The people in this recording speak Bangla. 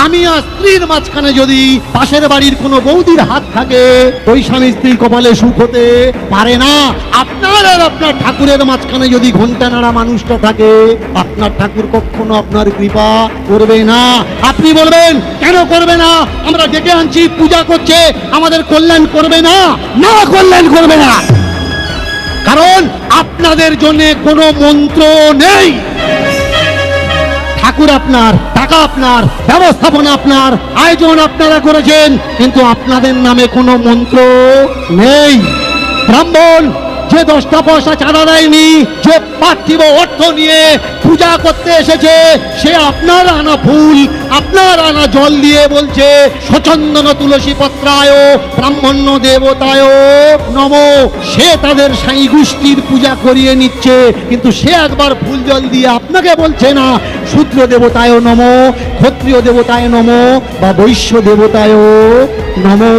স্বামী আর স্ত্রীর মাঝখানে যদি পাশের বাড়ির কোনো বৌদির হাত থাকে, ওই স্বামী স্ত্রী কপালে সুখ হতে পারে না। আপনার আর আপনার ঠাকুরের মাঝখানে যদি ঘন্টা নাড়া মানুষটা থাকে, আপনার ঠাকুর কখনো আপনার কৃপা করবে না। আপনি বলবেন কেন করবে না? আমরা ডেকে আনছি, পূজা করছে, আমাদের কল্যাণ করবে না? না, কল্যাণ করবে না। কারণ আপনাদের জন্য কোনো মন্ত্র নেই। ঠাকুর আপনার, টাকা আপনার, ব্যবস্থাপনা আপনার, আয়োজন আপনারা করেছেন, কিন্তু আপনাদের নামে কোনো মন্ত্র নেই। ব্রাহ্মণ যে 10টা পয়সা চাঁদা দেয়নি, যে পার্থিব অর্থ নিয়ে পূজা করতে এসেছে, সে আপনার আনা ফুল, আপনার আনা জল দিয়ে বলছে সচন্দন তুলসী পত্রায় ব্রাহ্মণ্য দেবতায় নমো। সে তাদের সাই গোষ্ঠীর পূজা করিয়ে নিচ্ছে, কিন্তু সে একবার ফুল জল দিয়ে আপনাকে বলছে না শূদ্র দেবতায় নমো, ক্ষত্রিয় দেবতায় নমো বা বৈশ্য দেবতায় নমো।